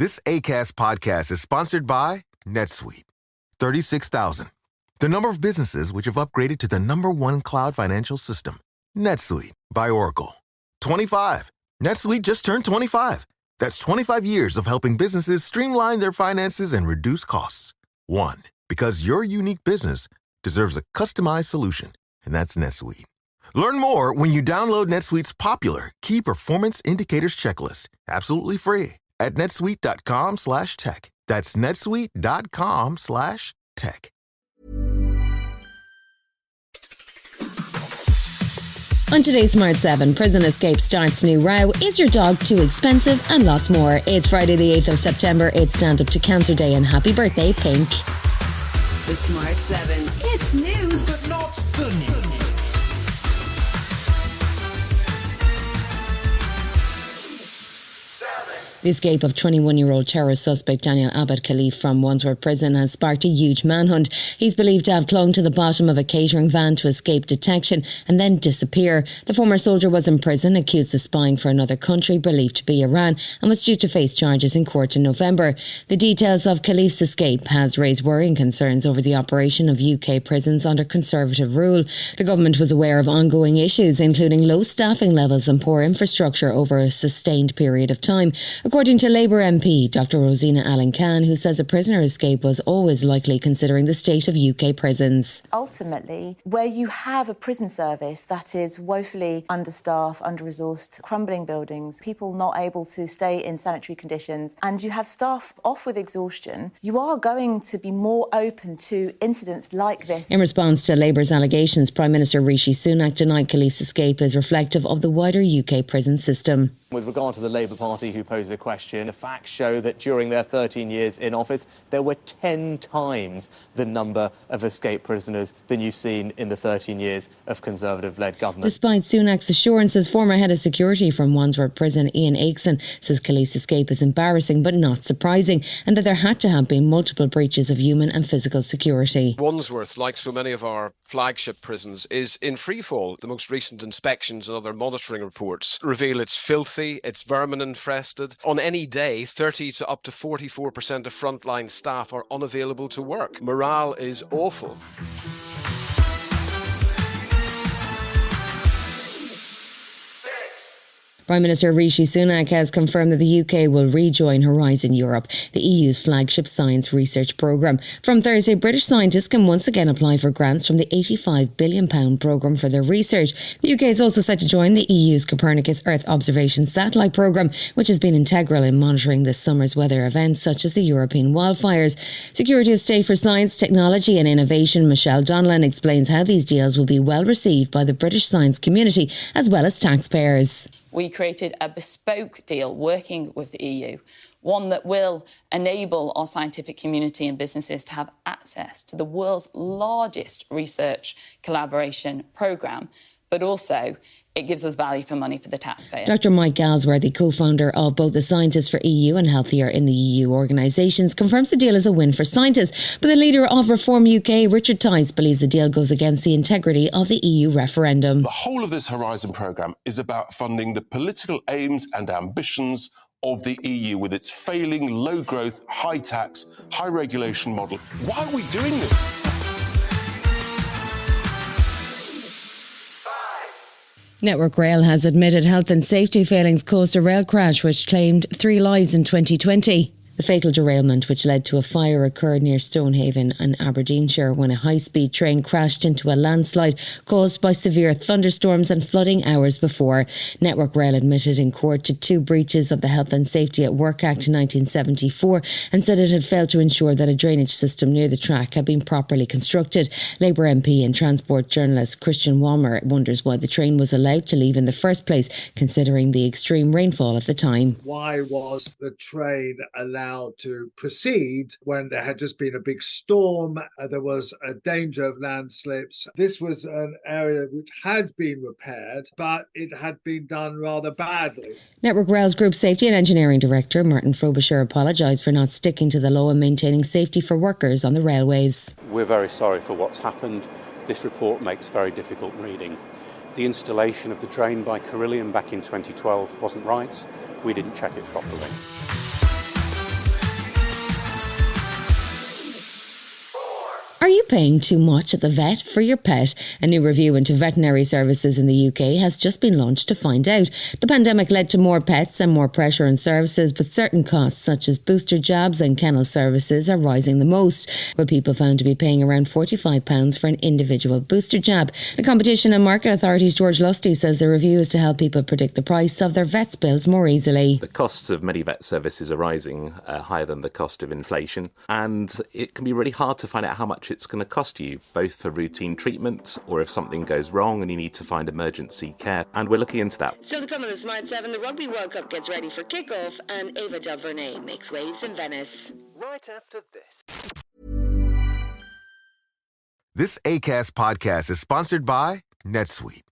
This Acast podcast is sponsored by NetSuite. 36,000. The number of businesses which have upgraded to the #1 cloud financial system. NetSuite by Oracle. 25. NetSuite just turned 25. That's 25 years of helping businesses streamline their finances and reduce costs. 1. Because your unique business deserves a customized solution, and that's NetSuite. Learn more when you download NetSuite's popular Key Performance Indicators checklist, absolutely free, at netsuite.com/tech. That's netsuite.com/tech. On today's Smart 7, prison escape starts new row, is your dog too expensive, and lots more. It's Friday the 8th of September, it's Stand Up to Cancer Day, and happy birthday, Pink. The Smart 7. It's news, but not the news. The escape of 21-year-old terrorist suspect Daniel Abed Khalif from Wandsworth Prison has sparked a huge manhunt. He's believed to have clung to the bottom of a catering van to escape detection and then disappear. The former soldier was in prison, accused of spying for another country, believed to be Iran, and was due to face charges in court in November. The details of Khalif's escape has raised worrying concerns over the operation of UK prisons under Conservative rule. The government was aware of ongoing issues, including low staffing levels and poor infrastructure over a sustained period of time. According to Labour MP Dr Rosina Allen-Khan, who says a prisoner escape was always likely considering the state of UK prisons. Ultimately, where you have a prison service that is woefully understaffed, under-resourced, crumbling buildings, people not able to stay in sanitary conditions, and you have staff off with exhaustion, you are going to be more open to incidents like this. In response to Labour's allegations, Prime Minister Rishi Sunak denied Khalif's escape is reflective of the wider UK prison system. With regard to the Labour Party who posed the question, the facts show that during their 13 years in office, there were 10 times the number of escaped prisoners than you've seen in the 13 years of Conservative-led government. Despite Sunak's assurances, former head of security from Wandsworth Prison, Ian Akeson, says Khalif's escape is embarrassing but not surprising, and that there had to have been multiple breaches of human and physical security. Wandsworth, like so many of our flagship prisons, is in freefall. The most recent inspections and other monitoring reports reveal it's filthy, it's vermin infested. On any day, 30 to up to 44% of frontline staff are unavailable to work. Morale is awful. Prime Minister Rishi Sunak has confirmed that the UK will rejoin Horizon Europe, the EU's flagship science research programme. From Thursday, British scientists can once again apply for grants from the £85 billion programme for their research. The UK is also set to join the EU's Copernicus Earth Observation Satellite programme, which has been integral in monitoring this summer's weather events such as the European wildfires. Secretary of State for Science, Technology and Innovation, Michelle Donnellan, explains how these deals will be well received by the British science community as well as taxpayers. We created a bespoke deal working with the EU, one that will enable our scientific community and businesses to have access to the world's largest research collaboration programme, but also it gives us value for money for the taxpayer. Dr Mike Galsworthy, co-founder of both the Scientists for EU and Healthier in the EU organisations, confirms the deal is a win for scientists. But the leader of Reform UK, Richard Tice, believes the deal goes against the integrity of the EU referendum. The whole of this Horizon programme is about funding the political aims and ambitions of the EU with its failing, low-growth, high-tax, high-regulation model. Why are we doing this? Network Rail has admitted health and safety failings caused a rail crash which claimed 3 lives in 2020. The fatal derailment, which led to a fire, occurred near Stonehaven and Aberdeenshire when a high-speed train crashed into a landslide caused by severe thunderstorms and flooding hours before. Network Rail admitted in court to 2 breaches of the Health and Safety at Work Act 1974 and said it had failed to ensure that a drainage system near the track had been properly constructed. Labour MP and transport journalist Christian Walmer wonders why the train was allowed to leave in the first place, considering the extreme rainfall at the time. Why was the train allowed to proceed when there had just been a big storm? There was a danger of landslips. This was an area which had been repaired, but it had been done rather badly. Network Rail's Group Safety and Engineering Director Martin Frobisher apologised for not sticking to the law and maintaining safety for workers on the railways. We're very sorry for what's happened. This report makes very difficult reading. The installation of the train by Carillion back in 2012 wasn't right. We didn't check it properly. Are you paying too much at the vet for your pet? A new review into veterinary services in the UK has just been launched to find out. The pandemic led to more pets and more pressure on services, but certain costs such as booster jabs and kennel services are rising the most, with people found to be paying around £45 for an individual booster jab. The Competition and Market Authority's George Lusty says the review is to help people predict the price of their vet's bills more easily. The costs of many vet services are rising higher than the cost of inflation, and it can be really hard to find out how much it's going to cost you, both for routine treatment or if something goes wrong and you need to find emergency care. And we're looking into that. Still to come on the Smart 7, the Rugby World Cup gets ready for kick-off and Ava DuVernay makes waves in Venice. Right after this. This Acast podcast is sponsored by NetSuite.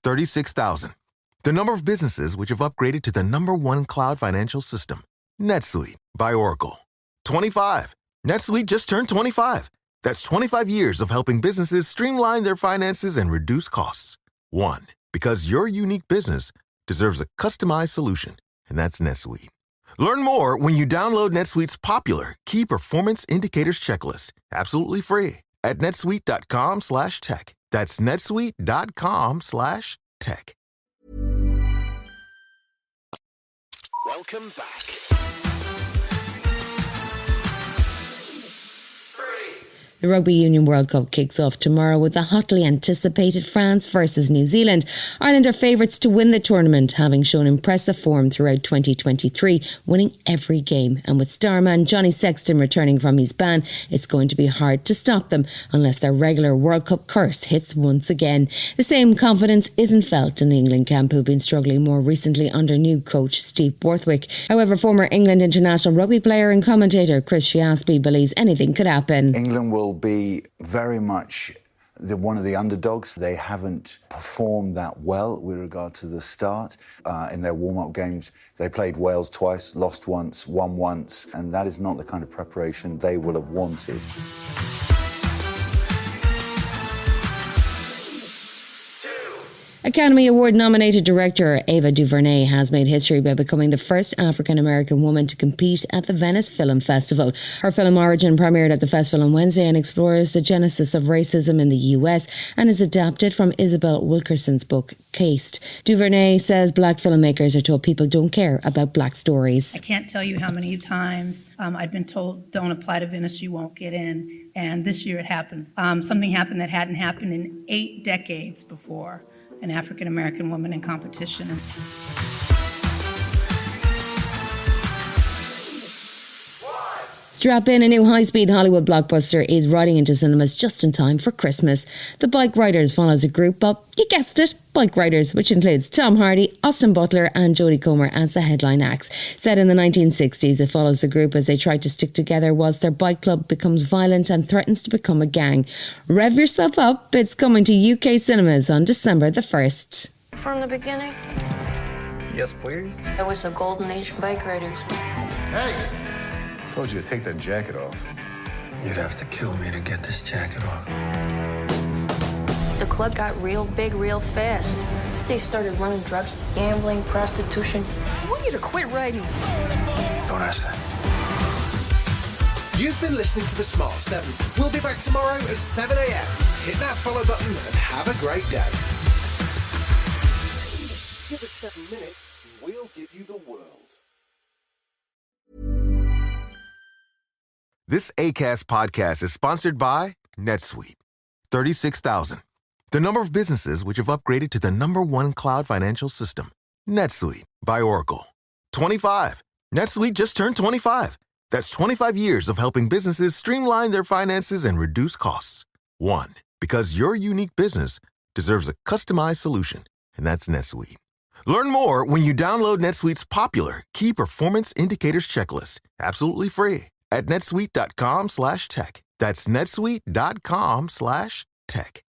36,000. The number of businesses which have upgraded to the #1 cloud financial system. NetSuite by Oracle. 25. NetSuite just turned 25. That's 25 years of helping businesses streamline their finances and reduce costs. 1. Because your unique business deserves a customized solution, and that's NetSuite. Learn more when you download NetSuite's popular Key Performance Indicators checklist, absolutely free, at netsuite.com/tech. That's netsuite.com/tech. Welcome back. The Rugby Union World Cup kicks off tomorrow with the hotly anticipated France versus New Zealand. Ireland are favourites to win the tournament, having shown impressive form throughout 2023, winning every game. And with starman Johnny Sexton returning from his ban, it's going to be hard to stop them unless their regular World Cup curse hits once again. The same confidence isn't felt in the England camp, who've been struggling more recently under new coach Steve Borthwick. However, former England international rugby player and commentator Chris Shiaspi believes anything could happen. England will be very much one of the underdogs. They haven't performed that well with regard to the start. In their warm-up games, they played Wales twice, lost once, won once, and that is not the kind of preparation they will have wanted. Academy Award-nominated director Ava DuVernay has made history by becoming the first African-American woman to compete at the Venice Film Festival. Her film Origin premiered at the festival on Wednesday and explores the genesis of racism in the US and is adapted from Isabel Wilkerson's book, Cased. DuVernay says black filmmakers are told people don't care about black stories. I can't tell you how many times I've been told, don't apply to Venice, you won't get in. And this year it happened. Something happened that hadn't happened in 8 decades before. An African-American woman in competition. Strap in, a new high-speed Hollywood blockbuster is riding into cinemas just in time for Christmas. The Bike Riders follows a group of, you guessed it, bike riders, which includes Tom Hardy, Austin Butler and Jodie Comer as the headline acts. Set in the 1960s, it follows the group as they try to stick together whilst their bike club becomes violent and threatens to become a gang. Rev yourself up, it's coming to UK cinemas on December the 1st. From the beginning? Yes, please. It was the golden age of bike riders. Hey! I told you to take that jacket off. You'd have to kill me to get this jacket off. The club got real big real fast. They started running drugs, gambling, prostitution. I want you to quit riding. Don't ask that. You've been listening to The Smart 7. We'll be back tomorrow at 7 a.m. Hit that follow button and have a great day. Give us 7 minutes and we'll give you the world. This Acast podcast is sponsored by NetSuite. 36,000. The number of businesses which have upgraded to the #1 cloud financial system. NetSuite by Oracle. 25. NetSuite just turned 25. That's 25 years of helping businesses streamline their finances and reduce costs. 1. Because your unique business deserves a customized solution, and that's NetSuite. Learn more when you download NetSuite's popular Key Performance Indicators checklist, absolutely free, at netsuite.com/tech. That's netsuite.com/tech.